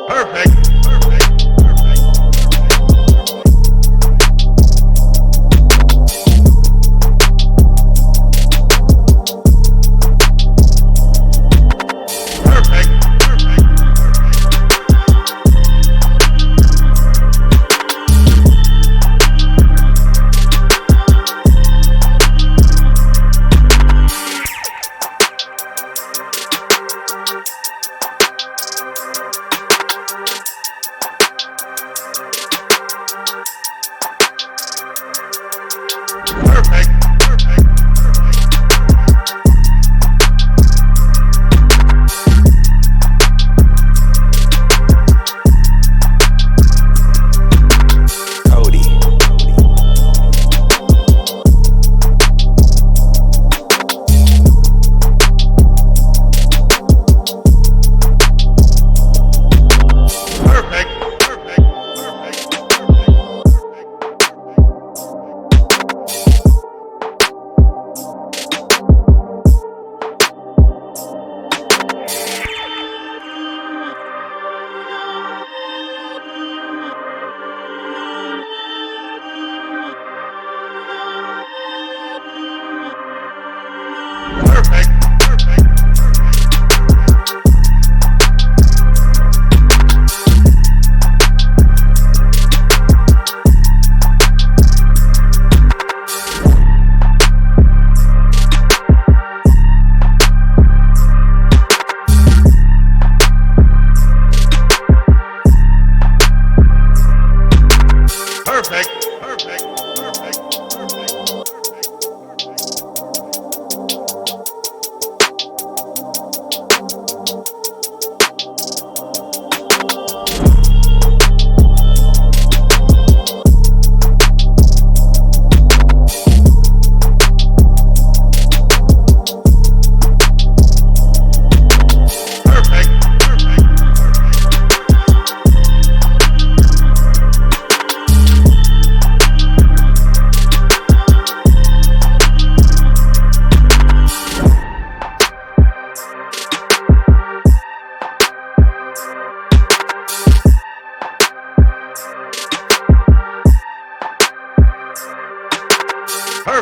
Perfect.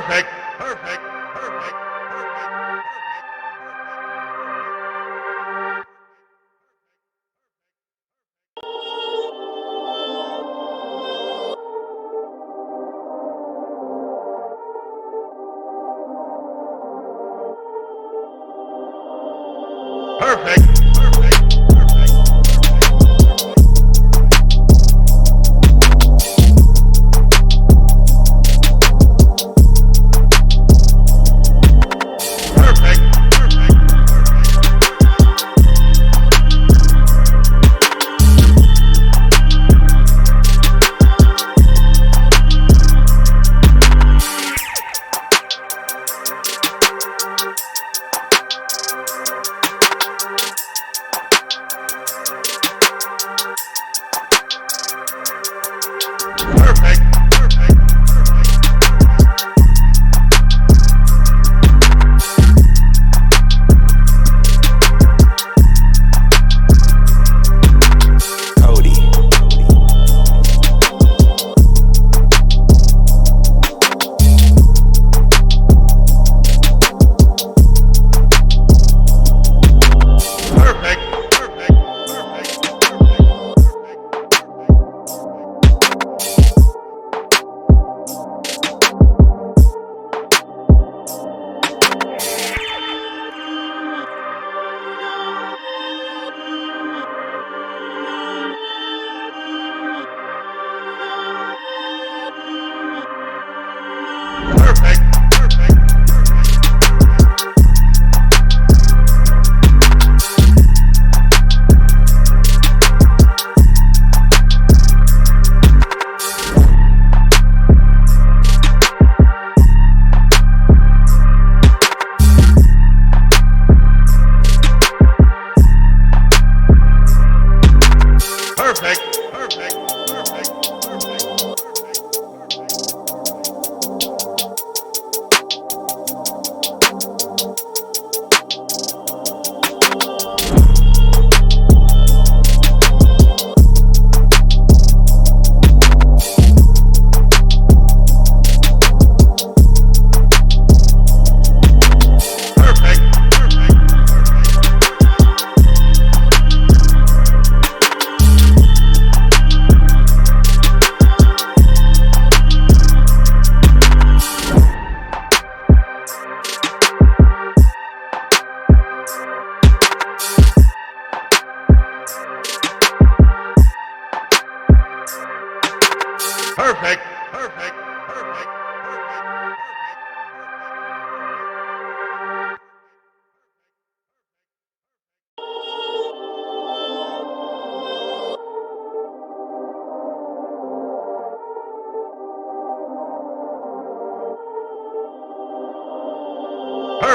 Perfect. Perfect. Perfect.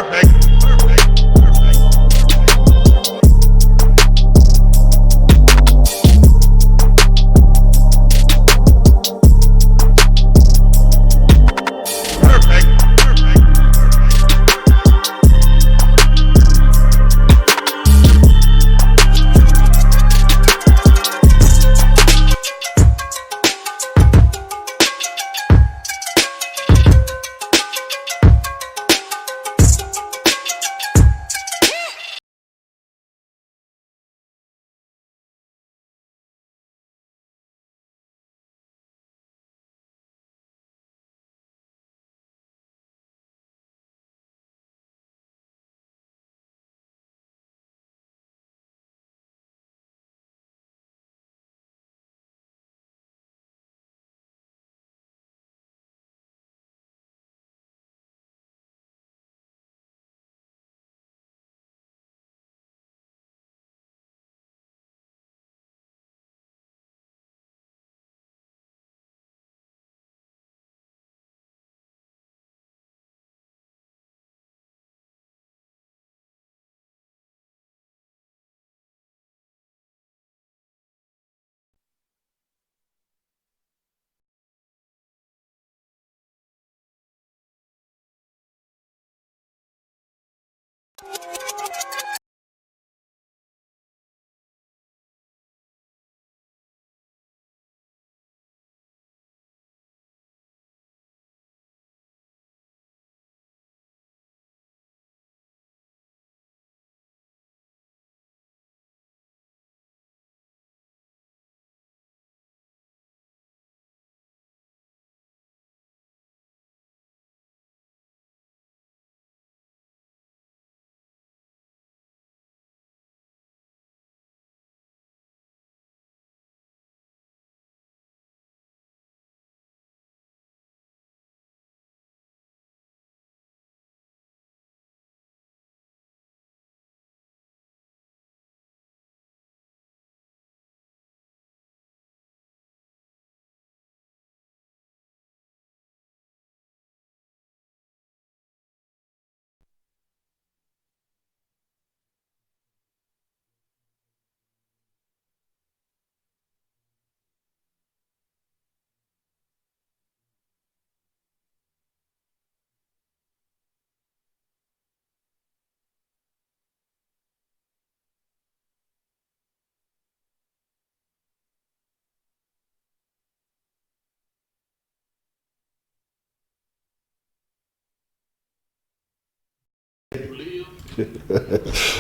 Perfect. Perfect.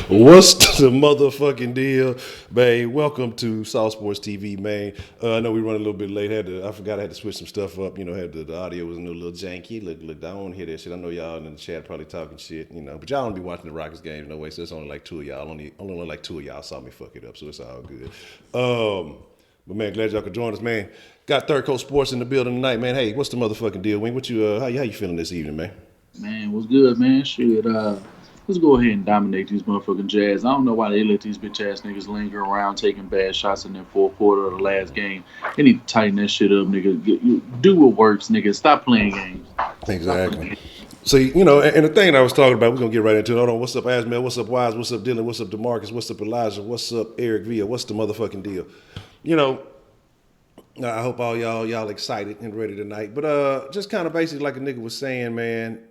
What's the motherfucking deal, man? Welcome to South Sports TV, man. I know we run a little bit late. I forgot I had to switch some stuff up. Had the audio was a little janky. Look, I don't want to hear that shit. I know y'all in the chat probably talking shit, but y'all don't be watching the Rockets games no way. So it's only like two of y'all. Only like two of y'all saw me fuck it up, so it's all good. But man, glad y'all could join us, man. Got Third Coast Sports in the building tonight, man. Hey, what's the motherfucking deal, Wing? What you how you feeling this evening, man? Man, what's good, man? Shit, let's go ahead and dominate these motherfucking Jazz. I don't know why they let these bitch ass niggas linger around taking bad shots in their fourth quarter of the last game. They need to tighten that shit up, nigga. Do what works, nigga. Stop playing games. Stop playing Exactly. games. So and the thing that I was talking about, we're gonna get right into it. Hold on, what's up, Asmel? What's up, Wise? What's up, Dylan? What's up, Demarcus? What's up, Elijah? What's up, Eric Villa? What's the motherfucking deal? You know, I hope all y'all excited and ready tonight. But just kind of basically like a nigga was saying, man.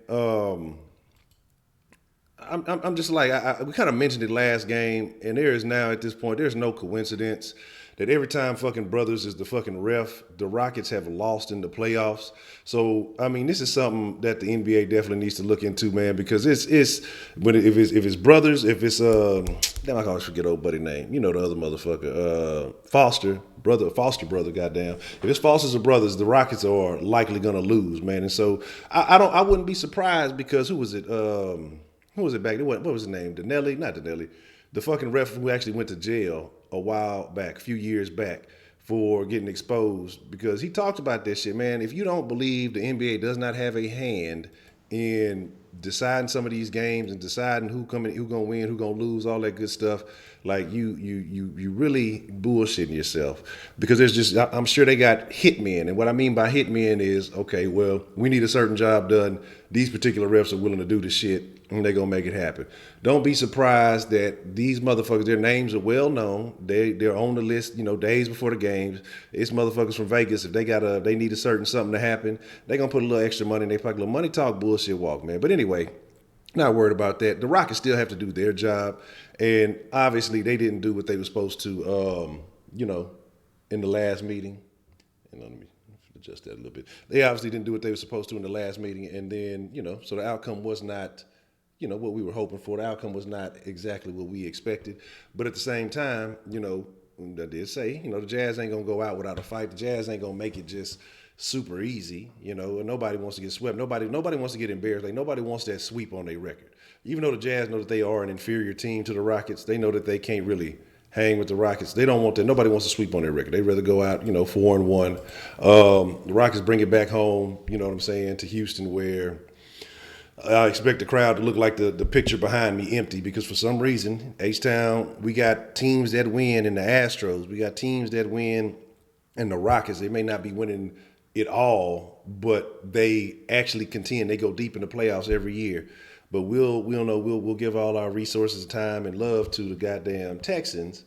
I'm just like we kind of mentioned it last game, and there is now at this point there's no coincidence that every time fucking brothers is the fucking ref, the Rockets have lost in the playoffs. So I mean, this is something that the NBA definitely needs to look into, man, because it's when if it's brothers, if it's damn, I always forget old buddy name, the other motherfucker, Foster brother, goddamn. If it's Foster's or brothers, the Rockets are likely gonna lose, man, and so I wouldn't be surprised because who was it? Who was it back? What was his name? Danelli? Not Danelli. The fucking ref who actually went to jail a while back, a few years back, for getting exposed because he talked about this shit, man. If you don't believe the NBA does not have a hand in deciding some of these games and deciding who gonna win, who gonna lose, all that good stuff, like you really bullshitting yourself because there's just I'm sure they got hitmen, and what I mean by hitmen is okay, well we need a certain job done. these particular refs are willing to do the shit and they're gonna make it happen. Don't be surprised that these motherfuckers, their names are well known. They're on the list, days before the games. It's motherfuckers from Vegas. If they need a certain something to happen, they're gonna put a little extra money in their pocket. Little money talk bullshit walk, man. But anyway, not worried about that. The Rockets still have to do their job, and obviously they didn't do what they were supposed to, in the last meeting. Let me adjust that a little bit. They obviously didn't do what they were supposed to in the last meeting, and then so the outcome was not, what we were hoping for. The outcome was not exactly what we expected, but at the same time, I did say, the Jazz ain't gonna go out without a fight. The Jazz ain't gonna make it just super easy, and nobody wants to get swept. Nobody wants to get embarrassed. Like nobody wants that sweep on their record. Even though the Jazz know that they are an inferior team to the Rockets, they know that they can't really hang with the Rockets. They don't want that. Nobody wants to sweep on their record. They'd rather go out, 4-1. The Rockets bring it back home, you know what I'm saying, to Houston, where I expect the crowd to look like the picture behind me empty, because for some reason, H-Town, we got teams that win in the Astros. We got teams that win in the Rockets. They may not be winning it all, but they actually contend. They go deep in the playoffs every year. But we'll give all our resources, time, and love to the goddamn Texans,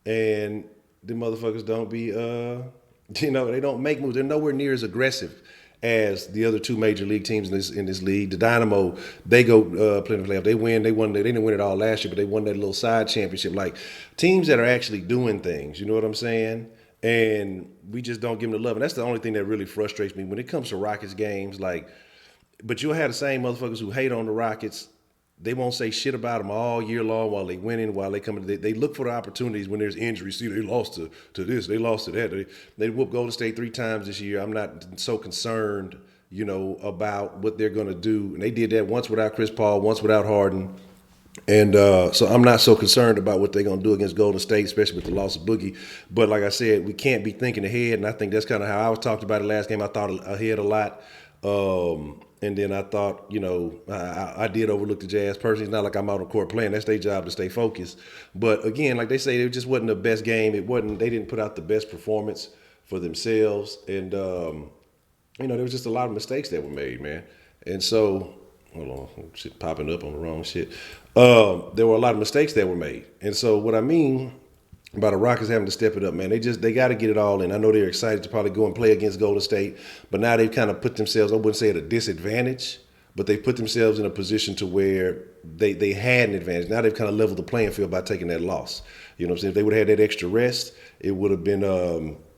and the motherfuckers don't be they don't make moves. They're nowhere near as aggressive as the other two major league teams in this league. The Dynamo, they go play in the playoff. They win. They didn't win it all last year, but they won that little side championship. Like teams that are actually doing things. You know what I'm saying? And we just don't give them the love. And that's the only thing that really frustrates me when it comes to Rockets games. Like. But you'll have the same motherfuckers who hate on the Rockets. They won't say shit about them all year long while they winning, while they come. They look for the opportunities when there's injuries. See, they lost to this, they lost to that. They whooped Golden State 3 times this year. I'm not so concerned, about what they're going to do. And they did that once without Chris Paul, once without Harden. And so I'm not so concerned about what they're going to do against Golden State, especially with the loss of Boogie. But like I said, we can't be thinking ahead. And I think that's kind of how I was talked about it last game. I thought ahead a lot. And then I thought, I did overlook the Jazz personally. It's not like I'm out on court playing. That's their job to stay focused. But again, like they say, it just wasn't the best game. They didn't put out the best performance for themselves. And, there was just a lot of mistakes that were made, man. And so, hold on, shit popping up on the wrong shit. There were a lot of mistakes that were made. And so what I mean about the Rockets having to step it up, man. They got to get it all in. I know they're excited to probably go and play against Golden State, but now they've kind of put themselves, I wouldn't say at a disadvantage, but they put themselves in a position to where they had an advantage. Now they've kind of leveled the playing field by taking that loss. You know what I'm saying? If they would have had that extra rest, it would have been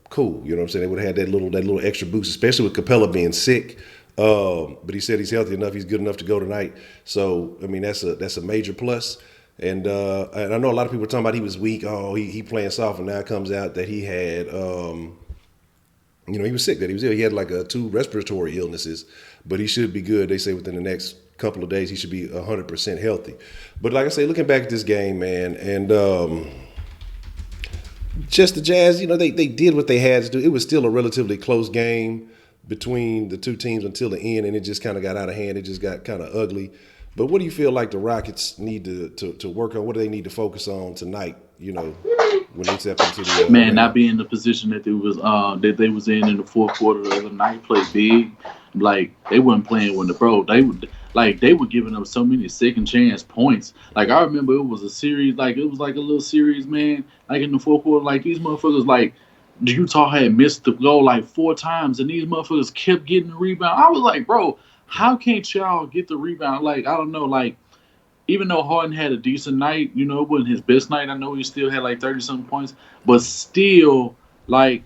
cool. You know what I'm saying? They would have had that little extra boost, especially with Capella being sick. But he said he's healthy enough, he's good enough to go tonight. So I mean that's a major plus. And I know a lot of people are talking about he was weak. Oh, he playing soft, and now it comes out that he had, he was sick. That he was ill. He had like 2 respiratory illnesses, but he should be good. They say within the next couple of days he should be 100% healthy. But like I say, looking back at this game, man, and just the Jazz, they did what they had to do. It was still a relatively close game between the two teams until the end, and it just kind of got out of hand. It just got kind of ugly. But what do you feel like the Rockets need to work on? What do they need to focus on tonight? When they step into the man, not be in the position that they was in the fourth quarter of the other night. Play big, like they weren't playing when they were giving up so many second chance points. Like I remember it was a series, like it was like a little series, man. Like in the fourth quarter, like these motherfuckers, like Utah had missed the goal like 4 times, and these motherfuckers kept getting the rebound. I was like, bro, how can't y'all get the rebound? Like, I don't know, like, even though Harden had a decent night, it wasn't his best night. I know he still had like 30-something points, but still, like,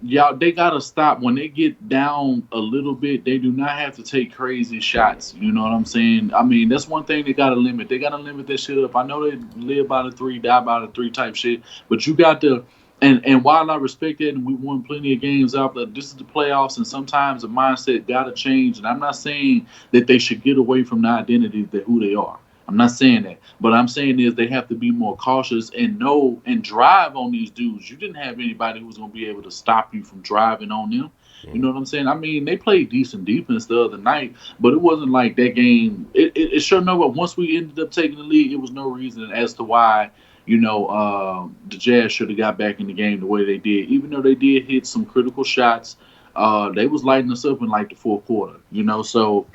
y'all, they got to stop. When they get down a little bit, they do not have to take crazy shots. You know what I'm saying? I mean, that's one thing they got to limit. They got to limit that shit up. I know they live by the 3, die by the 3 type shit, but you got to. And while I respect that, and we won plenty of games out there, this is the playoffs, and sometimes the mindset got to change. And I'm not saying that they should get away from the identity that who they are. I'm not saying that. But I'm saying is they have to be more cautious and know and drive on these dudes. You didn't have anybody who was going to be able to stop you from driving on them. You know what I'm saying? I mean, they played decent defense the other night, but it wasn't like that game. It sure no, but once we ended up taking the lead, it was no reason as to why the Jazz should have got back in the game the way they did. Even though they did hit some critical shots, they was lighting us up in like the fourth quarter, So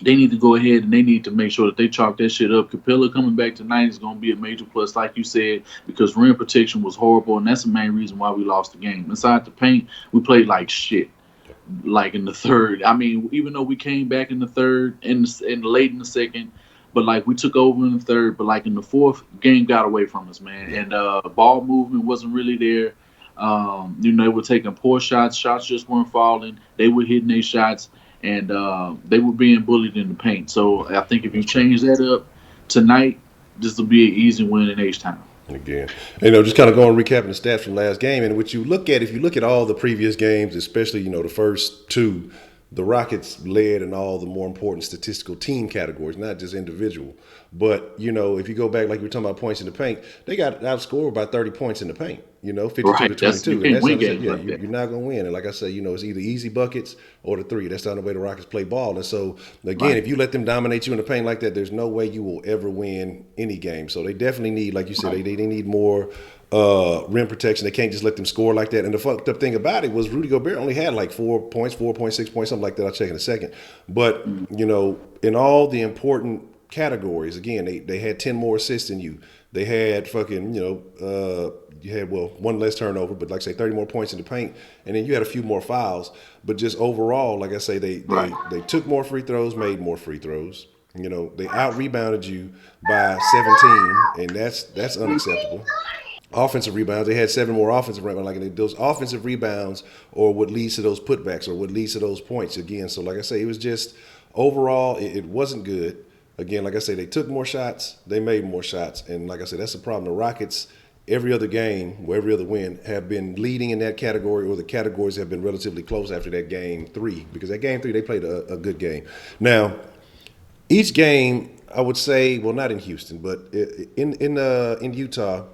they need to go ahead and they need to make sure that they chalk that shit up. Capella coming back tonight is going to be a major plus, like you said, because rim protection was horrible, and that's the main reason why we lost the game. Inside the paint, we played like shit. Like in the third, I mean, even though we came back in the third and late in the second, but like we took over in the third, but like in the fourth, game got away from us, man. And ball movement wasn't really there. They were taking poor shots. Shots just weren't falling. They were hitting their shots, and they were being bullied in the paint. So I think if you change that up tonight, this will be an easy win in H-Town. Again, just kind of going recapping the stats from last game, and what you look at, if you look at all the previous games, especially the first two, the Rockets led in all the more important statistical team categories, not just individual. But if you go back, like we were talking about points in the paint, they got outscored by 30 points in the paint. 52 right. to 22, you can't win games like you're not going to win. And like I say, it's either easy buckets or the three. That's not the way the Rockets play ball. And so again, if you let them dominate you in the paint like that, there's no way you will ever win any game. So they definitely need, like you said, they need more rim protection. They can't just let them score like that. And the fucked up thing about it was Rudy Gobert only had like 4 points, 4.6 points, something like that. I'll check in a second. But in all the important categories, again, they had 10 more assists than you. They had fucking you had one less turnover, but like I say 30 more points in the paint, and then you had a few more fouls. But just overall, like I say, they took more free throws, made more free throws. They out rebounded you by 17, and that's unacceptable. Offensive rebounds, they had 7 more offensive rebounds. Like those offensive rebounds, or what leads to those putbacks, or what leads to those points again. So like I say, it was just overall, it wasn't good. Again, like I say, they took more shots, they made more shots, and like I said, that's the problem. The Rockets, every other game, or every other win, have been leading in that category, or the categories have been relatively close after that game 3, because that game 3 they played a good game. Now, each game, I would say, well, not in Houston, but in Utah,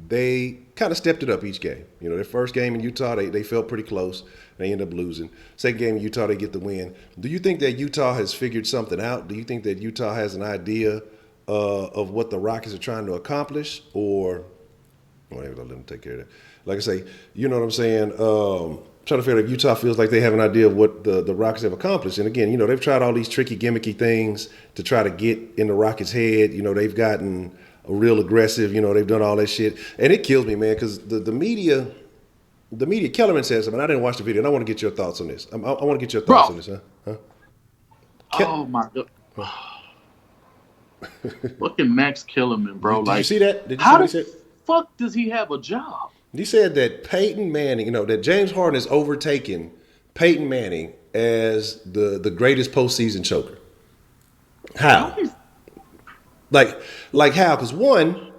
they kind of stepped it up each game. Their first game in Utah, they felt pretty close. They end up losing. Second game in Utah, they get the win. Do you think that Utah has figured something out? Do you think that Utah has an idea of what the Rockets are trying to accomplish? Or, whatever, let them take care of that. Like I say, you know what I'm saying? Trying to figure out if Utah feels like they have an idea of what the Rockets have accomplished. And again, they've tried all these tricky, gimmicky things to try to get in the Rockets' head. They've gotten real aggressive. They've done all that shit. And it kills me, man, because the media, Kellerman said something. I didn't watch the video, and I want to get your thoughts on this. I want to get your thoughts on this, huh? Oh, my God. Fucking Max Kellerman, bro. Did you see that? Did you how see the fuck does he have a job? He said that Peyton Manning, that James Harden has overtaken Peyton Manning as the greatest postseason choker. How? Like how? Because one,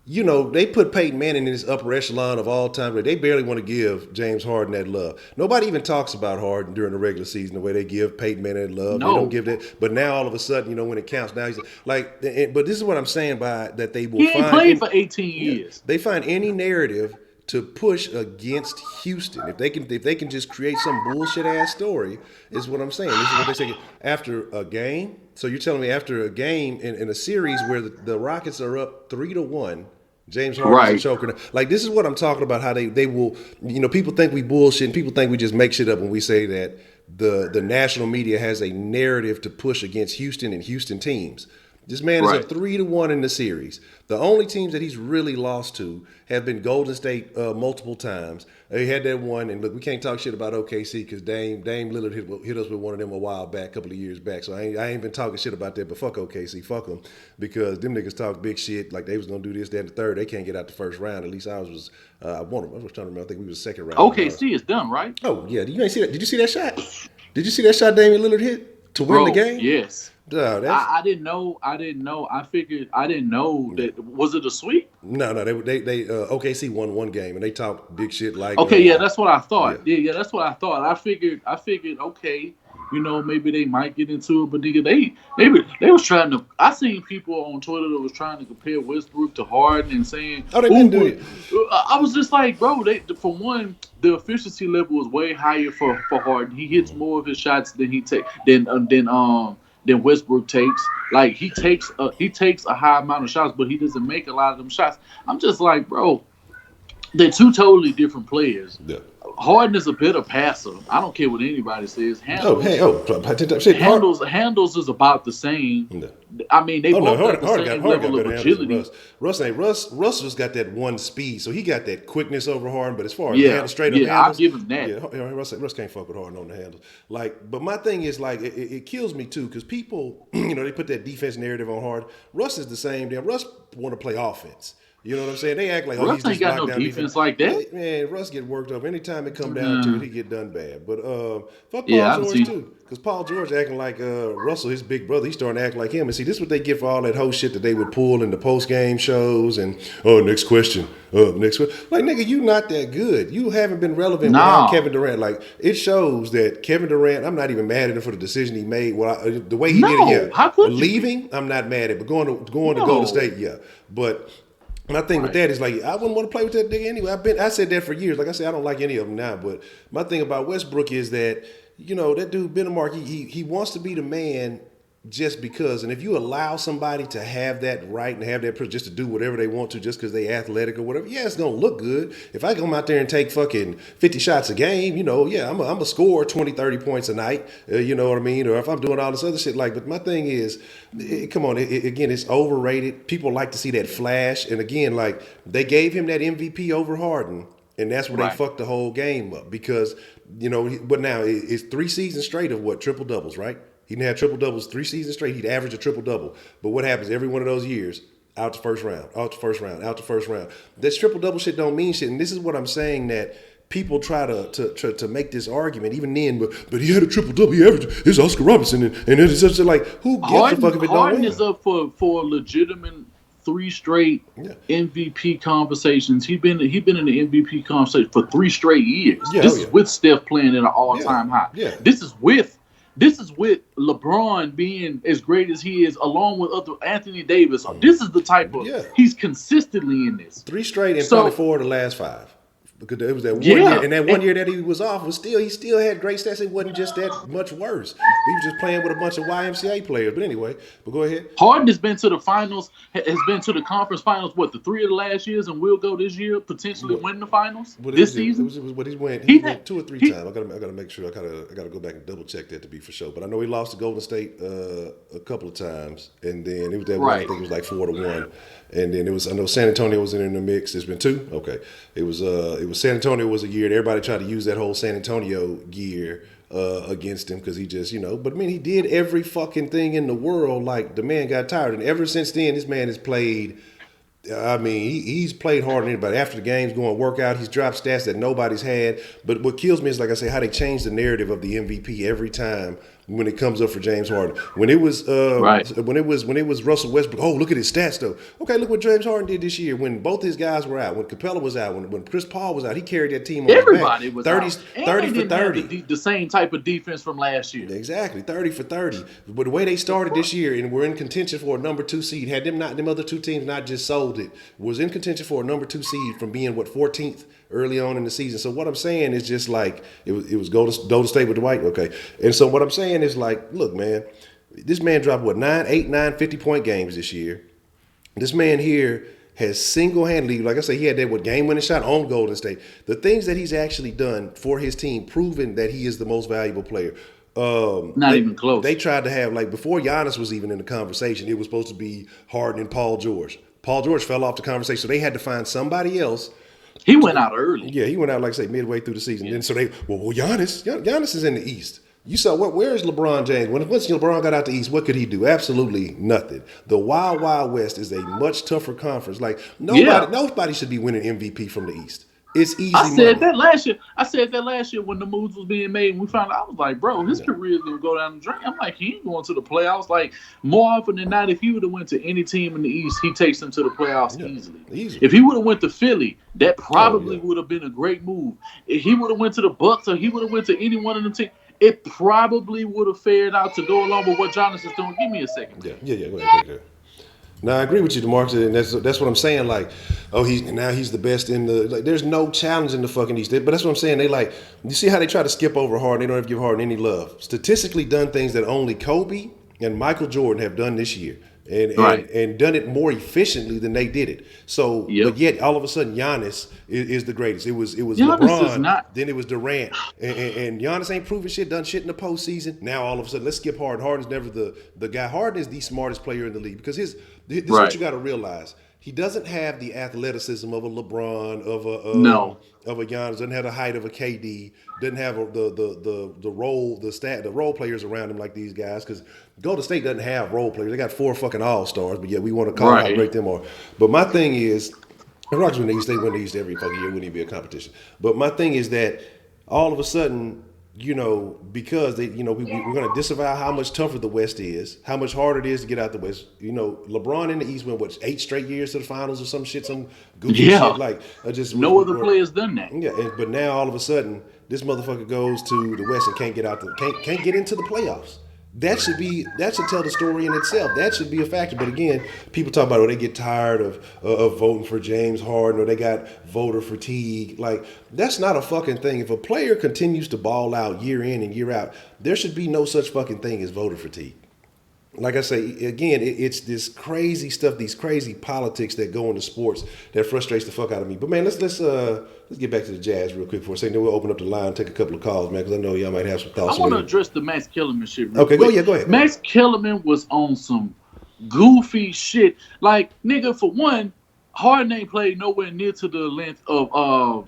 they put Peyton Manning in this upper echelon of all time. They barely want to give James Harden that love. Nobody even talks about Harden during the regular season the way they give Peyton Manning that love. No. They don't give that. But now all of a sudden, when it counts, now he's like. But this is what I'm saying by that they will he ain't find. played for 18 years. They find any narrative to push against Houston. If they can just create some bullshit ass story, is what I'm saying. This is what they say after a game. So you're telling me after a game in a series where the Rockets are up 3-1, James Harden's choking. Like, this is what I'm talking about, how they will, people think we bullshit, and people think we just make shit up when we say that the national media has a narrative to push against Houston and Houston teams. This man is up 3-1 in the series. The only teams that he's really lost to have been Golden State multiple times. He had that one, and look, we can't talk shit about OKC because Dame Lillard hit us with one of them a while back, a couple of years back. So I ain't been talking shit about that, but fuck OKC, fuck them, because them niggas talk big shit like they was gonna do this, that, and the third. They can't get out the first round. At least I was trying to remember. I think we was second round. OKC is done, right? Oh yeah, you ain't see that? Did you see that shot? Did you see that shot Damian Lillard hit to win the game? Yes. Duh, I didn't know. I didn't know that. Was it a sweep? No. They OKC won one game and they talked big shit like. Okay, yeah, that's what I thought. Yeah, that's what I thought. I figured. Okay, maybe they might get into it, but nigga, they was trying to. I seen people on Twitter that was trying to compare Westbrook to Harden and saying, "Oh, they didn't do it." I was just like, bro, for one, the efficiency level is way higher for Harden. He hits more of his shots than he takes than Westbrook takes. Like he takes a high amount of shots, but he doesn't make a lot of them shots. I'm just like, bro, they're two totally different players. Yeah. Harden is a better passer. I don't care what anybody says. Handles is about the same. No. I mean, they both got the same Harden level got of better handles than agility. Russ just got that one speed, so he got that quickness over Harden. But as far as straight up I'll handles, give him that. yeah, Russ can't fuck with Harden on the handles. Like, but my thing is like it kills me too because people, they put that defense narrative on Harden. Russ is the same. Damn, Russ want to play offense. You know what I'm saying? They act like Russ he's ain't just got no lockdown defense like that. Man, Russ get worked up anytime it come down to it. He get done bad. But fuck Yeah, Paul George too, because Paul George acting like Russell, his big brother. He's starting to act like him. And see, this is what they get for all that whole shit that they would pull in the post game shows and next question. Next question. Like nigga, you not that good. You haven't been relevant without Kevin Durant. Like it shows that Kevin Durant. I'm not even mad at him for the decision he made. The way he did it. Yeah, how could leaving, you? I'm not mad at. But going to Golden State, yeah. But my thing with that is like I wouldn't want to play with that nigga anyway. I said that for years. Like I said, I don't like any of them now. But my thing about Westbrook is that that dude Benmark, he wants to be the man just because. And if you allow somebody to have that right and have that privilege just to do whatever they want to just because they athletic or whatever, yeah, it's gonna look good. If I come out there and take fucking 50 shots a game, I'm a score 20, 30 points a night. You know what I mean? Or if I'm doing all this other shit, but my thing is, come on, again, it's overrated. People like to see that flash. And again, like they gave him that MVP over Harden. And that's where they fucked the whole game up because, but now it's 3 seasons straight of what? Triple doubles, right? He didn't have triple doubles 3 seasons straight. He'd average a triple double. But what happens every one of those years? Out the first round, out the first round, out the first round. This triple double shit don't mean shit. And this is what I'm saying that people try to make this argument. Even then, but he had a triple double. He averaged. It's Oscar Robertson, and it's such like who gives a fuck if it don't win? Harden is up for legitimate 3 straight MVP conversations. He's been in the MVP conversation for 3 straight years. This is with Steph playing at an all-time high. Yeah. This is with LeBron being as great as he is, along with other Anthony Davis. This is the type of he's consistently in this. 3 straight and probably 4 of the last 5. Because it was that 1 year, and that 1 year that he was off he still had great stats. It wasn't just that much worse. He was just playing with a bunch of YMCA players. But anyway, go ahead. Harden has been to the finals, has been to the conference finals. The 3 of the last years, and will go this year, potentially win the finals this season. It was what he went 2 or 3 times. I gotta make sure. I gotta go back and double check that to be for sure. But I know he lost to Golden State a couple of times, and then it was that one. I think it was like 4-1. And then I know San Antonio was in the mix. There's been 2. Okay, it was San Antonio was a year, and everybody tried to use that whole San Antonio gear against him because he just, But I mean, he did every fucking thing in the world. Like the man got tired, and ever since then, this man has played. I mean, he's played harder than anybody. After the games, going work out, he's dropped stats that nobody's had. But what kills me is, like I say, how they change the narrative of the MVP every time when it comes up for James Harden. When it was when it was Russell Westbrook, oh, look at his stats though. Okay, look what James Harden did this year when both his guys were out, when Capella was out, when Chris Paul was out, he carried that team on everybody his back. was 30 for 30. The same type of defense from last year. Exactly, 30 for 30. But the way they started this year and were in contention for a number 2 seed, had them other 2 teams not just sold it, was in contention for a number 2 seed from being 14th early on in the season. So what I'm saying is just like it was Golden State with the White. Okay. And so what I'm saying is like, look, man, this man dropped 8, 9, 50-point games this year. This man here has single-handedly, like I say, he had that game-winning shot on Golden State. The things that he's actually done for his team, proven that he is the most valuable player. Not even close. They tried to have, before Giannis was even in the conversation, it was supposed to be Harden and Paul George. Paul George fell off the conversation, so they had to find somebody else. He went out early. Yeah, he went out, midway through the season. And so Giannis is in the East. You saw where is LeBron James? Once LeBron got out the East, what could he do? Absolutely nothing. The Wild Wild West is a much tougher conference. Nobody should be winning MVP from the East. It's easy. I said that last year when the moves was being made, and we found out. I was like, bro, his career is gonna go down the drain. I'm like, he ain't going to the playoffs. Like, more often than not, if he would have went to any team in the East, he takes them to the playoffs easily. If he would have went to Philly, that probably would have been a great move. If he would have went to the Bucks or he would have went to any one of them teams, it probably would have fared out to go along with what Giannis is doing. Give me a second. Yeah. Go ahead. Take that. Now I agree with you, DeMarcus, and that's what I'm saying. Like, he's the best in the. There's no challenge in the fucking East. But that's what I'm saying. They you see how they try to skip over Harden. They don't have to give Harden any love. Statistically done things that only Kobe and Michael Jordan have done this year. and done it more efficiently than they did it. So, Yep. but yet all of a sudden Giannis is the greatest. It was Giannis is LeBron, not. then it was Durant, and Giannis ain't proven shit, done shit in the postseason. Now all of a sudden, let's skip Harden. Harden's never the guy. Harden is the smartest player in the league because this is what you got to realize. He doesn't have the athleticism of a LeBron, No. of a Giannis. Doesn't have the height of a KD. Doesn't have the role players around him like these guys. Because Golden State doesn't have role players. They got 4 fucking all stars, but yet we want to call how great them are. But my thing is, the Rockets win the East. They win the East every fucking year. Wouldn't even be a competition. But my thing is that all of a sudden, because they, we're going to disavow how much tougher the West is, how much harder it is to get out the West. LeBron in the East went 8 straight years to the finals or some shit, some goofy shit. Like No other players done that. Yeah, but now all of a sudden, this motherfucker goes to the West and can't get out can't get into the playoffs. That should tell the story in itself. That should be a factor. But again, people talk about they get tired of voting for James Harden or they got voter fatigue. Like, that's not a fucking thing. If a player continues to ball out year in and year out, there should be no such fucking thing as voter fatigue. Like I say, again, it's this crazy stuff, these crazy politics that go into sports that frustrates the fuck out of me. But man, let's get back to the Jazz real quick for a second. Then we'll open up the line, take a couple of calls, man, because I know y'all might have some thoughts. I want to address the Max Kellerman shit real quick. Go ahead. Max Kellerman was on some goofy shit. Like, nigga, for one, Harden ain't played nowhere near to the length of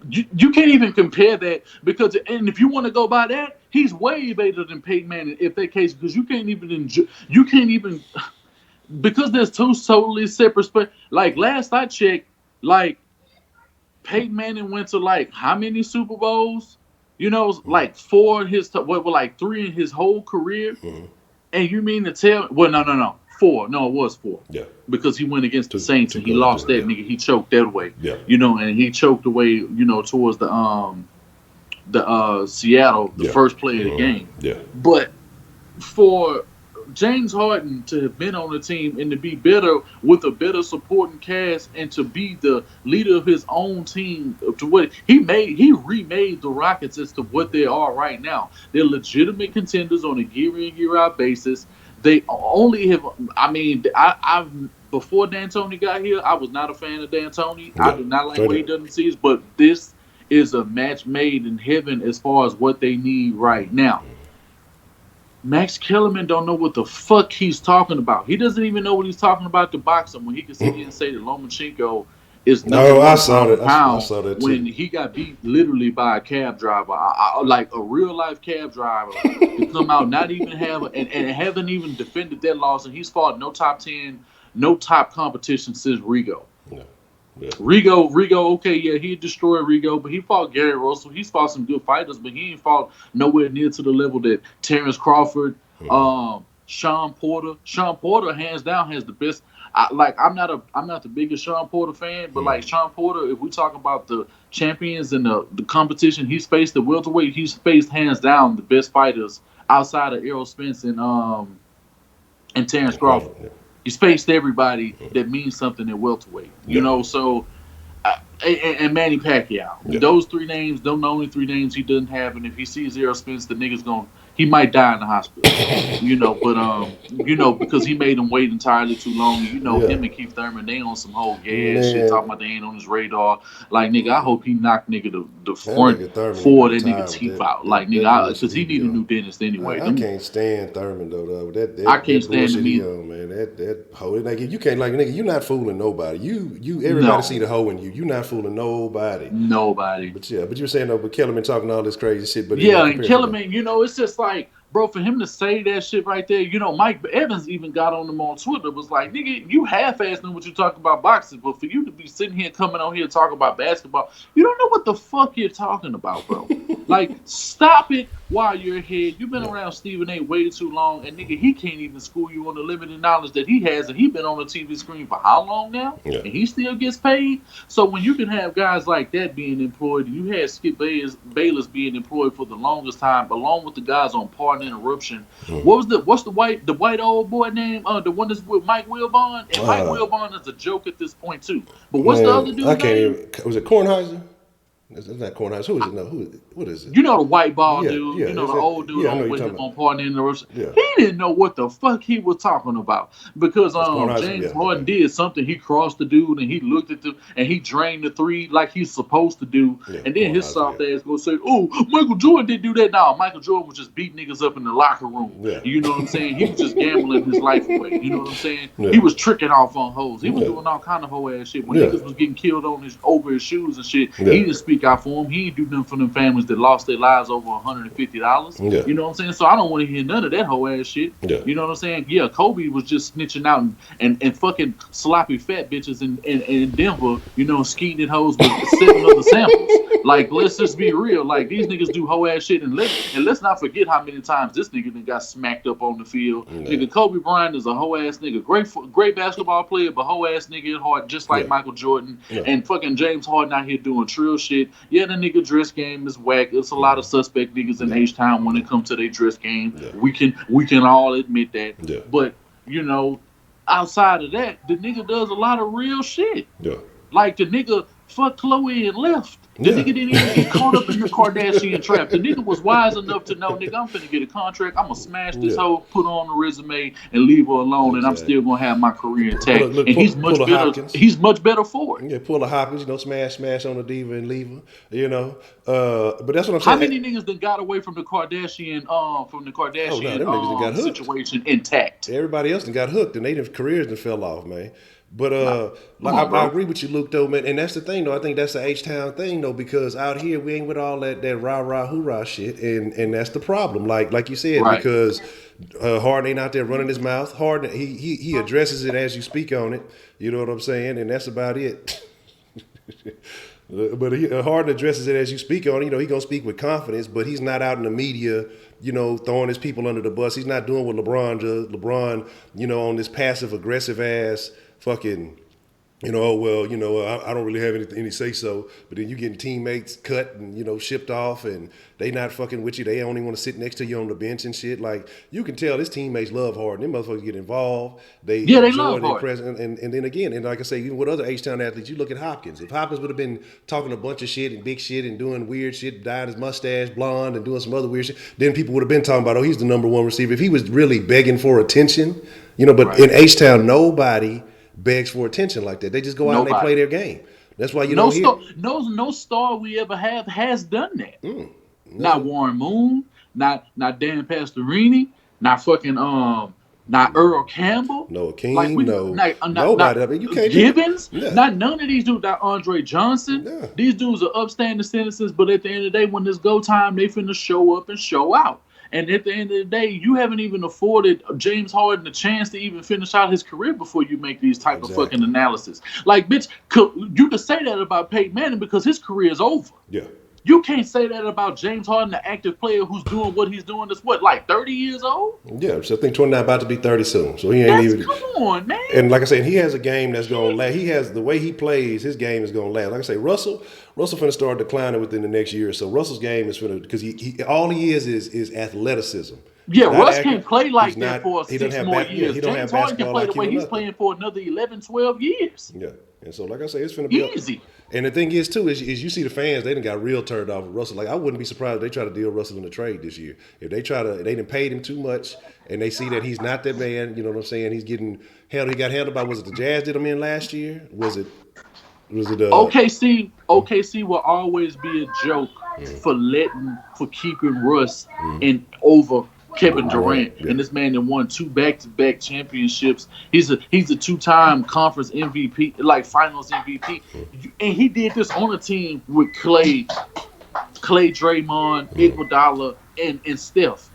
you can't even compare that because, and if you want to go by that, he's way better than Peyton Manning if that case, because you can't even because there's 2 totally separate. Like, last I checked, like, Peyton Manning went to like how many Super Bowls? Like 4 in his, like 3 in his whole career. Mm-hmm. And you mean to tell? Well, no, 4. No, it was 4. Yeah. Because he went against the Saints and he lost that nigga. He choked that way. Yeah. And he choked away, towards the Seattle, the first play of the game. Yeah. But for James Harden to have been on the team and to be better with a better supporting cast and to be the leader of his own team to what he remade the Rockets as to what they are right now. They're legitimate contenders on a year in, year out basis. They only have, I've before D'Antoni got here, I was not a fan of D'Antoni. Yeah, I do not like what he does in the season, but this is a match made in heaven as far as what they need right now. Max Kellerman don't know what the fuck he's talking about. He doesn't even know what he's talking about to boxing when he can sit here and say that Lomachenko is I saw that too. When he got beat literally by a cab driver, like a real life cab driver, to come out not even have and haven't even defended that loss, and he's fought no top 10, no top competition since Rigo. No. Yeah. Rigo, okay, yeah, he destroyed Rigo, but he fought Gary Russell. He's fought some good fighters, but he ain't fought nowhere near to the level that Terrence Crawford, Sean Porter. Sean Porter, hands down, has the best. I'm not the biggest Sean Porter fan, but like Sean Porter, if we talk about the champions and the competition he's faced, the welterweight, he's faced hands down the best fighters outside of Errol Spence and Terrence Crawford. Yeah. He's faced everybody that means something at welterweight, so and Manny Pacquiao. Yeah. Those 3 names, those are the only 3 names he doesn't have, and if he sees Errol Spence, the nigga's he might die in the hospital, but because he made him wait entirely too long. Him and Keith Thurman, they on some whole gay ass shit, talking about they ain't on his radar. Like, nigga, I hope he knocked nigga the front 4 of that nigga teeth out. Like, nigga, because he need a new dentist anyway. I can't stand Thurman though. I can't stand him either, man. That hoe, like, you can't, like, nigga, you not fooling nobody. You everybody see the hoe in you. You not fooling nobody. But you were saying though, but Kellerman talking all this crazy shit. But and Kellerman, it's just like, bro, for him to say that shit right there, Mike Evans even got on him on Twitter, was like, nigga, you half-assed know what you talking about boxing, but for you to be sitting here coming on here talking about basketball, you don't know what the fuck you're talking about, bro. Like, stop it while you're ahead. You've been around Stephen A. way too long, and nigga, he can't even school you on the limited knowledge that he has, and he been on the TV screen for how long now? Yeah. And he still gets paid? So when you can have guys like that being employed, and you had Skip Bayless being employed for the longest time, along with the guys on Pardon Interruption. What's the white old boy name? The one that's with Mike Wilbon? And Mike Wilbon is a joke at this point too. But what's the other dude? I can't even. Was it Kornheiser? It's not Cornhuskers. Who is it? No, what is it? You know the white ball Yeah, dude. yeah. You know Is the it, old dude yeah, I know on you're with talking him about. on partner in the rush. Yeah. He didn't know what the fuck he was talking about because That's Cornhuskers. James Yeah. Harden Okay. did something. He crossed the dude and he looked at the and he drained the three like he's supposed to do. Yeah. And then his Cornhuskers. soft ass go say, "Oh, Michael Jordan didn't do that." Now Michael Jordan was just beat niggas up in the locker room. Yeah. You know what I'm saying? He was just gambling his life away. You know what I'm saying? Yeah. He was tricking off on hoes. He was Yeah. doing all kind of hoe ass shit. When Yeah. niggas was getting killed on his over his shoes and shit, Yeah. he didn't speak out for him. He didn't do nothing for them families that lost their lives over $150. Yeah. You know what I'm saying? So I don't want to hear none of that hoe ass shit. Yeah. You know what I'm saying? Yeah, Kobe was just snitching out and fucking sloppy fat bitches in Denver, you know, skeeting hoes with 7 other samples. Like, let's just be real. Like, these niggas do hoe ass shit. And let's not forget how many times this nigga done got smacked up on the field. Yeah. Nigga, Kobe Bryant is a hoe ass nigga. Great basketball player, but hoe ass nigga at heart, just like Yeah. Michael Jordan. Yeah. And fucking James Harden out here doing trill shit. Yeah, the nigga dress game is whack. It's a lot of suspect niggas in H-Town when it comes to their dress game. Yeah. We can all admit that. Yeah. But, you know, outside of that, the nigga does a lot of real shit. Yeah. Like the nigga fucked Chloe and left. The Yeah. nigga didn't even get caught up in the Kardashian trap. The nigga was wise enough to know, nigga, I'm finna get a contract. I'm gonna smash this Yeah. hoe, put on a resume, and leave her alone, and I'm Exactly. still gonna have my career intact. Look, and he's pull much a better. Hopkins. He's much better for it. Yeah, pull a Hopkins, you know, smash on a diva and leave her, you know. But that's what I'm How saying. many niggas that got away from the Kardashian them niggas that got hooked. situation intact? Everybody else done got hooked and their careers done fell off, man. But Come on, bro. I agree with you, Luke, though, man. And that's the thing, though. I think that's the H-Town thing, though, because out here we ain't with all that rah-rah, hoorah shit, and that's the problem. Like you said, Right. because Harden ain't out there running his mouth. Harden, he addresses it as you speak on it. You know what I'm saying? And that's about it. But Harden addresses it as you speak on it. You know, he gonna speak with confidence, but he's not out in the media, you know, throwing his people under the bus. He's not doing what LeBron does. LeBron, you know, on this passive aggressive ass fucking, you know, oh, well, you know, I don't really have any say so. But then you getting teammates cut and, you know, shipped off, and they not fucking with you. They only want to sit next to you on the bench and shit. Like, you can tell his teammates love Harden. Them motherfuckers get involved. They love their Harden. presence. And then again, and like I say, even with other H-Town athletes, you look at Hopkins. If Hopkins would have been talking a bunch of shit and big shit and doing weird shit, dyed his mustache blonde and doing some other weird shit, then people would have been talking about, oh, he's the number one receiver. If he was really begging for attention, you know, but Right. in H-Town, nobody begs for attention like that. They just go out and they Nobody. play their game. That's why you No don't hear. star, no star we ever have has done that. Not Warren Moon, not Dan Pastorini, not fucking not Earl Campbell, No King, nobody. I mean, you can't Gibbons, Yeah. not none of these dudes. Not Andre Johnson. Yeah. These dudes are upstanding citizens, but at the end of the day, when it's go time, they finna show up and show out. And at the end of the day, you haven't even afforded James Harden a chance to even finish out his career before you make these type of fucking analysis. Like, bitch, you could say that about Peyton Manning because his career is over. Yeah. You can't say that about James Harden, the active player who's doing what he's doing. That's what, like 30 years old? Yeah, so I think 29 about to be 30 soon. So he ain't even. Come on, man. And like I said, he has a game that's going to last. He has the way he plays, his game is going to last. Like I say, Russell finna start declining within the next year or so. Russell's game is finna, because he all he is athleticism. Yeah, Not Russ accurate. can't play like He's that not- for he don't 6 have more back- yeah, years. he don't James have Harden can basketball play the IQ way or he's nothing. playing for another 11, 12 years. Yeah. And so, like I say, it's finna be Easy. And the thing is, too, is you see the fans, they done got real turned off with Russell. Like, I wouldn't be surprised if they try to deal Russell in a trade this year. If they done paid him too much, and they see that he's not that man, you know what I'm saying? He's getting held. He got handled by, was it the Jazz did him in last year? Was it OKC will always be a joke for keeping Russ and over Kevin Durant. Yeah. And this man that won 2 back-to-back championships. He's a 2-time conference MVP, like finals MVP. And he did this on a team with Clay, Draymond, Iguodala, and Steph.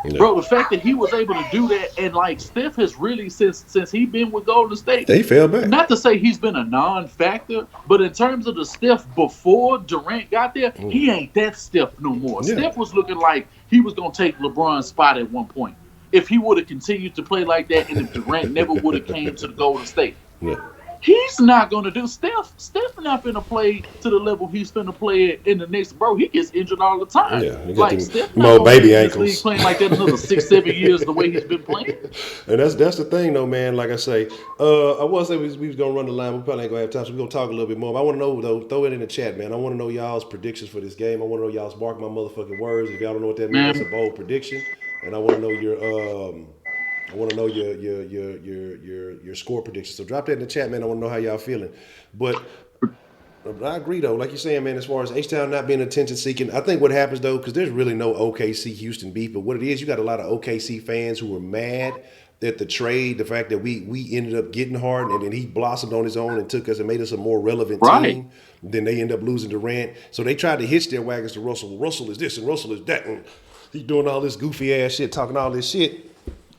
Yeah. Bro, the fact that he was able to do that, and like Steph has really since he been with Golden State. They fell back. Not to say he's been a non-factor, but in terms of the Steph before Durant got there, he ain't that Steph no more. Yeah. Steph was looking like he was gonna take LeBron's spot at one point if he would have continued to play like that, and if Durant never would have came to the Golden State. Yeah. He's not gonna do. Steph not gonna play to the level he's gonna play at in the next. Bro, he gets injured all the time. Yeah, you got Like them Steph not more gonna be baby in this league ankles. playing like that another 6, 7 years the way he's been playing. And that's the thing though, man. Like I say, I was say we was gonna run the line. We probably ain't gonna have time, so we're gonna talk a little bit more. But I want to know though. Throw it in the chat, man. I want to know y'all's predictions for this game. I want to know y'all's mark my motherfucking words. If y'all don't know what that means, that's a Man, bold prediction. And I want to know your I want to know your score prediction. So drop that in the chat, man. I want to know how y'all feeling. But I agree though, like you're saying, man. As far as H Town not being attention seeking, I think what happens though, because there's really no OKC Houston beef, but what it is, you got a lot of OKC fans who are mad that the trade, the fact that we ended up getting Harden and then he blossomed on his own and took us and made us a more relevant right, team. Then they end up losing Durant, so they tried to hitch their wagons to Russell. Well, Russell is this and Russell is that, and he's doing all this goofy ass shit, talking all this shit.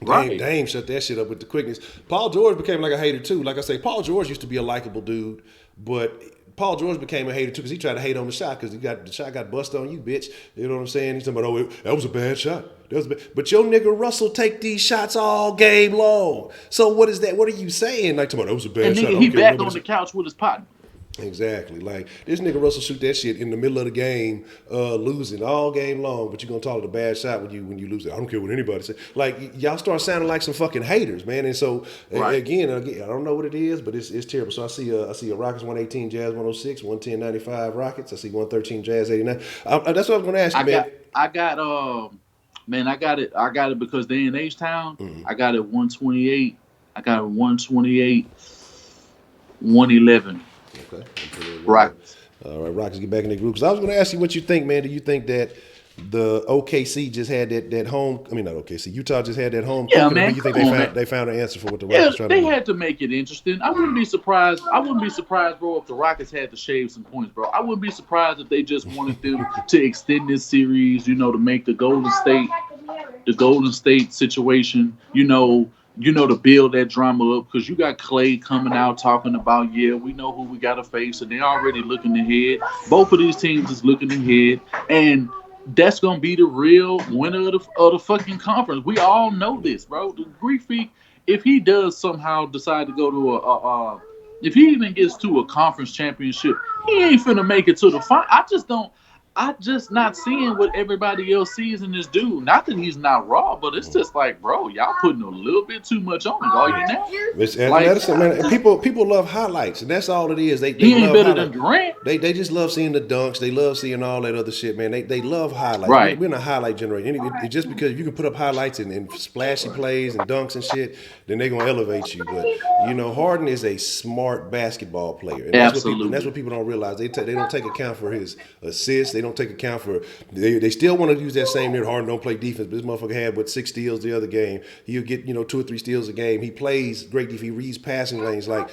right. Dame shut that shit up with the quickness. Paul George became like a hater too. Like I say, Paul George used to be a likable dude, but Paul George became a hater too because he tried to hate on the shot because the shot got busted on you, bitch. You know what I'm saying? He's talking about, oh, that was a bad shot. That was bad. But your nigga Russell take these shots all game long. So what is that? What are you saying? Like, talking about, that was a bad And shot. I nigga, don't he care back what on nobody the couch with his partner. Exactly. Like this nigga Russell shoot that shit in the middle of the game, losing all game long, but you're gonna call it a bad shot when you lose it. I don't care what anybody says. Like y'all start sounding like some fucking haters, man. And so Right. again, I don't know what it is, but it's terrible. So I see a Rockets 118, Jazz 106, 110.95 Rockets. I see 113 Jazz 89. That's what I was gonna ask you, man. I got man, I got it because they in H Town. Mm-hmm. I got it 128. I got it 128, 111. Okay. Rockets. All right, Rockets get back in the group. Because I was going to ask you what you think, man. Do you think that the OKC just had that home? I mean, not OKC. Utah just had that home Yeah, cooking. Or man. do you think Come on, man. they found an answer for what the Yeah, Rockets trying to they do? had to make it interesting. I wouldn't be surprised, bro, if the Rockets had to shave some points, bro. I wouldn't be surprised if they just wanted them to extend this series, to make the Golden State situation, to build that drama up, because you got Clay coming out talking about, yeah, we know who we got to face, and they're already looking ahead. Both of these teams is looking ahead, and that's gonna be the real winner of the fucking conference. We all know this, bro. The Greek Freak, if he does somehow decide to go to if he even gets to a conference championship, he ain't finna make it to the final. I just not seeing what everybody else sees in this dude. Not that he's not raw, but it's just like, bro, y'all putting a little bit too much on it, are you now? It's Like, medicine, man. And people love highlights, and that's all it is. They he ain't love better highlights. than Durant. They just love seeing the dunks. They love seeing all that other shit, man. They love highlights. Right. We're in a highlight generation. It's just because you can put up highlights and splashy plays and dunks and shit, then they're gonna elevate you. But Harden is a smart basketball player, and Absolutely. that's what people don't realize. They don't take account for his assists. They don't take account for. They still want to use that same. Harden don't play defense, but this motherfucker had 6 steals the other game. He'll get 2 or 3 steals a game. He plays great defense. He reads passing lanes. Like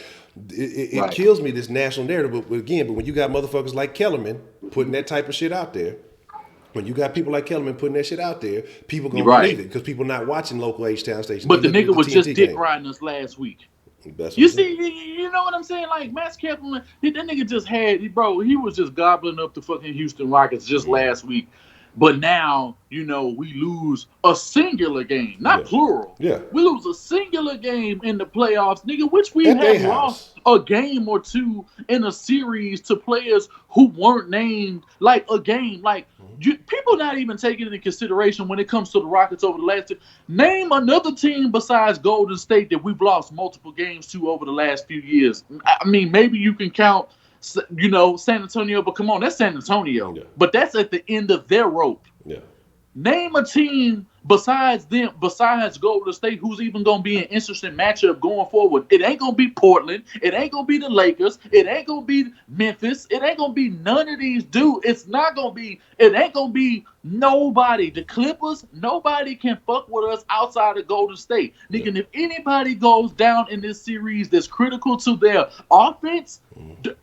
it Right. kills me, this national narrative. But when you got motherfuckers like Kellerman putting that type of shit out there, when you got people like Kellerman putting that shit out there, people gonna Right. believe it because people not watching local H-Town stations. But They the looking nigga at was just TNT dick game. riding us last week. That's what You I'm saying. see, you know what I'm saying? Like, Max Kaplan, that nigga just had, bro, he was just gobbling up the fucking Houston Rockets just last week. But now, we lose a singular game, not plural. Yeah. We lose a singular game in the playoffs, nigga, which we At they have house. lost a game or two in a series to players who weren't named, like a game. Like, people not even taking into consideration when it comes to the Rockets over the last two. Name another team besides Golden State that we've lost multiple games to over the last few years. I mean, maybe you can count, San Antonio, but come on, that's San Antonio. Yeah. But that's at the end of their rope. Yeah. Name a team besides Golden State, who's even going to be an interesting matchup going forward. It ain't going to be Portland. It ain't going to be the Lakers. It ain't going to be Memphis. It ain't going to be none of these dudes. It ain't going to be nobody. The Clippers, nobody can fuck with us outside of Golden State. Nigga, and if anybody goes down in this series that's critical to their offense,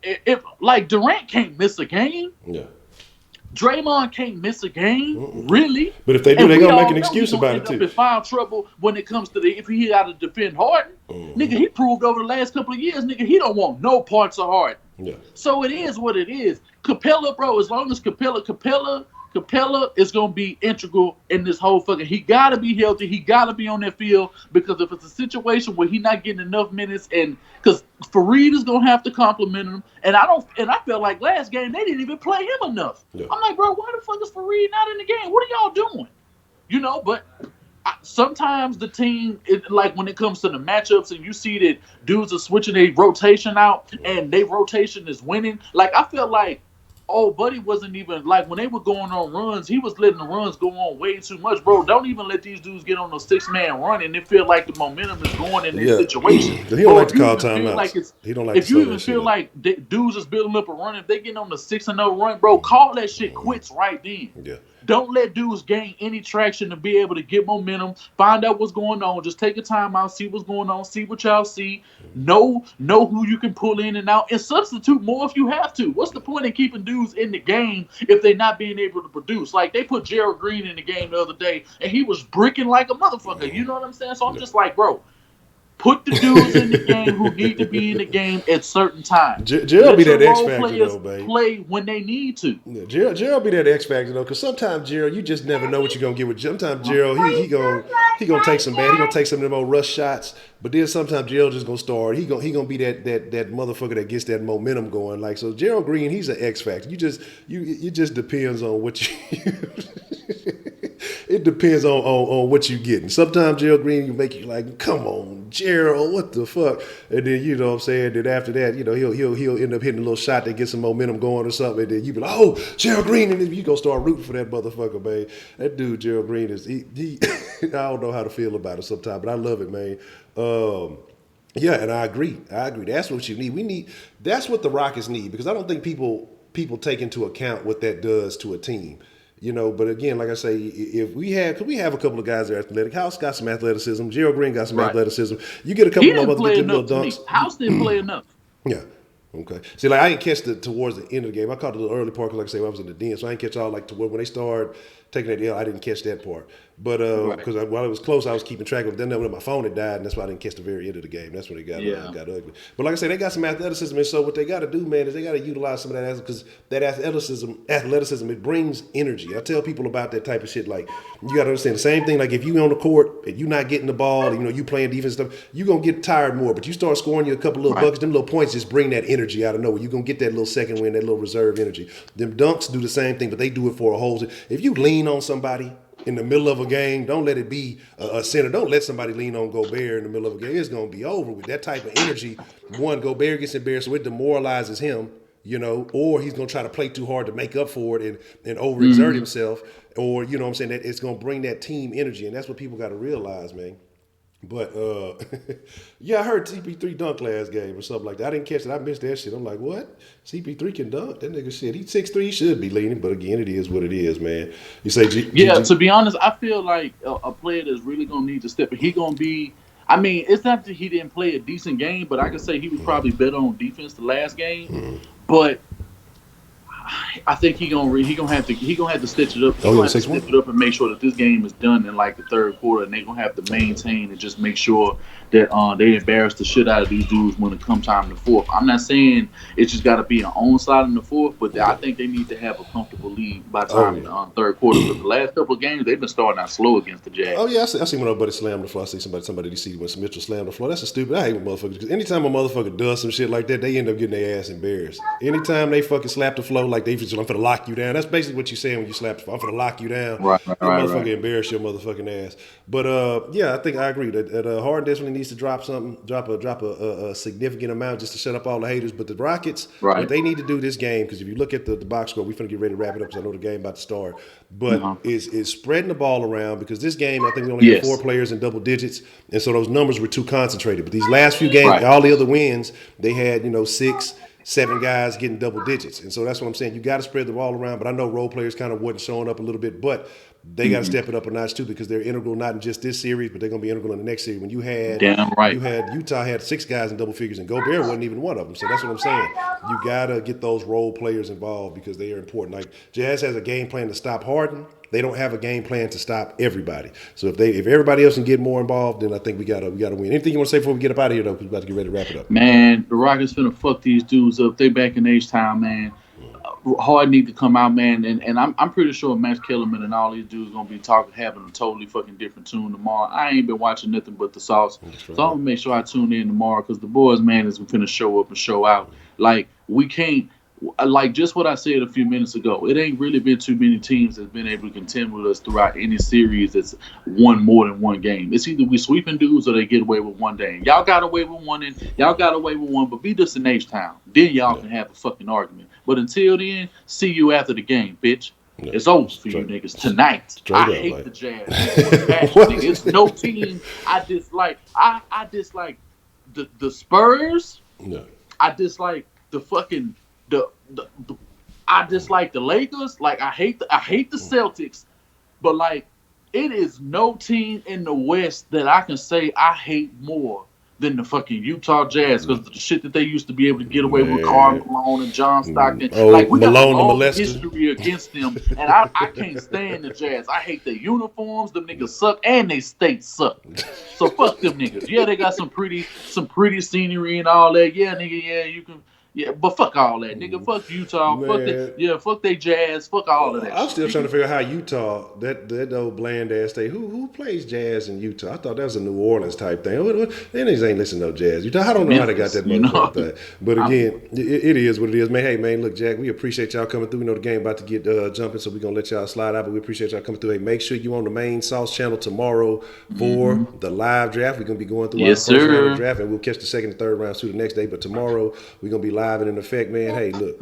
if like Durant can't miss a game. Yeah. Draymond can't miss a game, really. But if they do, And they're we gonna make all an know excuse he gonna about end it up too. in foul trouble when it comes to if he got to defend Harden. Nigga, he proved over the last couple of years, nigga, he don't want no parts of Harden. Yeah. So it is what it is. Capella, bro, as long as Capella Capella is gonna be integral in this whole fucking. He gotta be healthy. He gotta be on that field because if it's a situation where he not getting enough minutes, and because Fareed is gonna have to compliment him, and I felt like last game they didn't even play him enough. Yeah. I'm like, bro, why the fuck is Fareed not in the game? What are y'all doing? But sometimes the team, like when it comes to the matchups, and you see that dudes are switching their rotation out, and their rotation is winning. Like I felt like, oh, Buddy wasn't even like when they were going on runs, he was letting the runs go on way too much, bro. Don't even let these dudes get on a 6-man run, and it feel like the momentum is going in this situation. He don't like to call timeouts. He don't like. If you even feel like dudes is building up a run, if they get on the 6-0 run, bro, call that shit quits right then. Yeah. Don't let dudes gain any traction to be able to get momentum, find out what's going on. Just take a time out, see what's going on, see what y'all see. Know who you can pull in and out, and substitute more if you have to. What's the point in keeping dudes in the game if they're not being able to produce? Like, they put Gerald Green in the game the other day, and he was bricking like a motherfucker. You know what I'm saying? So I'm just like, bro, put the dudes in the game who need to be in the game at certain times. Gerald be that X factor though, baby. Play when they need to. Yeah, Gerald be that X factor though, because sometimes Gerald, you just never know what you're gonna get with. Sometimes Gerald, he gonna take some bad, he gonna take some of them old rush shots, but then sometimes Gerald just gonna start. He gonna be that motherfucker that gets that momentum going. Like, so Gerald Green, he's an X factor. It just depends on what you. It depends on what you getting. Sometimes Gerald Green you make you like, come on, Gerald, what the fuck? And then you know what I'm saying. Then after that, he'll end up hitting a little shot that gets some momentum going or something. And then you be like, oh, Gerald Green, and then you gonna start rooting for that motherfucker, man. That dude Gerald Green is he I don't know how to feel about it sometimes, but I love it, man. Yeah, and I agree. That's what you need. That's what the Rockets need, because I don't think people take into account what that does to a team. But again, like I say, if we have a couple of guys that are athletic. House got some athleticism. Gerald Green got some athleticism. You get a couple of others get them little dunks. House didn't play enough. Yeah. Okay. See, like I didn't catch towards the end of the game. I caught the little early part, like I say, when I was in the den, so I didn't catch all like to when they started taking that L. I didn't catch that part. But because while it was close, I was keeping track of it. Then when my phone had died, and that's why I didn't catch the very end of the game. That's when it got ugly. But like I say, they got some athleticism, and so what they got to do, man, is they got to utilize some of that, because that athleticism, it brings energy. I tell people about that type of shit. Like, you got to understand the same thing. Like, if you on the court and you not getting the ball, you playing defense stuff, you gonna get tired more. But you start scoring you a couple little buckets, them little points just bring that energy out of nowhere. You gonna get that little second win, that little reserve energy. Them dunks do the same thing, but they do it for a whole. If you lean on somebody in the middle of a game, don't let it be a center. Don't let somebody lean on Gobert in the middle of a game. It's going to be over with that type of energy. One, Gobert gets embarrassed, so it demoralizes him, or he's going to try to play too hard to make up for it and overexert himself, or, what I'm saying, that it's going to bring that team energy, and that's what people got to realize, man. But, yeah, I heard CP3 dunk last game or something like that. I didn't catch it. I missed that shit. I'm like, what? CP3 can dunk? That nigga shit. He's 6'3", he should be leaning. But, again, it is what it is, man. You say to be honest, I feel like a player that's really going to need to step in. He going to be – I mean, it's not that he didn't play a decent game, but I can say he was probably better on defense the last game. But – I think he gonna have to stitch it up. He's gonna have to stitch it up and make sure that this game is done in like the third quarter, and they're gonna have to maintain and just make sure that they embarrass the shit out of these dudes when it comes time in the fourth. I'm not saying it's just got to be an onslaught in the fourth, but I think they need to have a comfortable lead by the time in the third quarter. But the last couple of games, they've been starting out slow against the Jazz. Oh yeah, I see when nobody slammed the floor. I see somebody DC when Mitchell slammed the floor. That's a stupid. I hate when motherfuckers, because anytime a motherfucker does some shit like that, they end up getting their ass embarrassed. Anytime they fucking slap the floor like they feel, I'm finna lock you down. That's basically what you're saying when you slap the floor. I'm finna lock you down. Right. Motherfucker embarrass your motherfucking ass. But yeah, I think I agree that Harden definitely needs to drop something. Drop a significant amount just to shut up all the haters. But the Rockets, what they need to do this game, because if you look at the box score, we're finna get ready to wrap it up because I know the game about to start. But is spreading the ball around, because this game I think we only had 4 players in double digits, and so those numbers were too concentrated. But these last few games, all the other wins, they had 6, 7 guys getting double digits, and so that's what I'm saying. You got to spread the ball around. But I know role players kind of wasn't showing up a little bit, but they got to step it up a notch too, because they're integral not in just this series, but they're going to be integral in the next series. When you had Utah had 6 guys in double figures, and Gobert wasn't even one of them. So that's what I'm saying. You got to get those role players involved because they are important. Like, Jazz has a game plan to stop Harden. They don't have a game plan to stop everybody. So if everybody else can get more involved, then I think we gotta win. Anything you want to say before we get up out of here, though? Because we're about to get ready to wrap it up. Man, the Rockets finna fuck these dudes up. They back in H-Town, man. Harden need to come out, man, and I'm pretty sure Max Kellerman and all these dudes gonna be having a totally fucking different tune tomorrow. I ain't been watching nothing but the Sauce, so I'm gonna make sure I tune in tomorrow because the boys, man, is gonna show up and show out. Like we can't. Like just what I said a few minutes ago, it ain't really been too many teams that's been able to contend with us throughout any series that's won more than one game. It's either we sweeping dudes or they get away with one game. Y'all got away with one, and y'all got away with one, but beat us in H-Town. Then y'all can have a fucking argument. But until then, see you after the game, bitch. Yeah. It's over for you niggas tonight. I hate the Jazz. Nigga. It's no team I dislike. I dislike the Spurs. No. I dislike the fucking I dislike the Lakers. Like I hate the Celtics, but like it is no team in the West that I can say I hate more than the fucking Utah Jazz because the shit that they used to be able to get away with Karl Malone and John Stockton. Like we got a long history against them, and I can't stand the Jazz. I hate their uniforms. Them niggas suck, and they state suck. So fuck them niggas. Yeah, they got some pretty scenery and all that. Yeah, nigga. Yeah, you can. Yeah, but fuck all that, nigga. Fuck Utah. Fuck they Jazz. Fuck all of that. I'm still trying to figure out how Utah, that old bland ass state. Who plays jazz in Utah? I thought that was a New Orleans type thing. They niggas ain't listening to no jazz. Utah. I don't know how they got that motherfucker thing. But again, it is what it is, man. Hey, man, look, Jack, we appreciate y'all coming through. We know the game about to get jumping, so we're gonna let y'all slide out. But we appreciate y'all coming through. Hey, make sure you on the main Sauce channel tomorrow for the live draft. We're gonna be going through our first round of draft, and we'll catch the second and third rounds through the next day. But tomorrow we're gonna be live and in effect, man. Hey, look.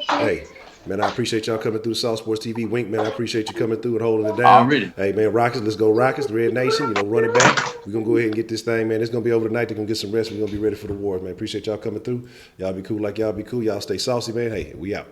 Hey, man, I appreciate y'all coming through Sauce Sports TV. Wink, man, I appreciate you coming through and holding it down. Already. Hey, man, Rockets, let's go Rockets. The Red Nation, run it back. We're going to go ahead and get this thing, man. It's going to be over tonight. They're going to get some rest. We're going to be ready for the wars, man. Appreciate y'all coming through. Y'all be cool like y'all be cool. Y'all stay saucy, man. Hey, we out.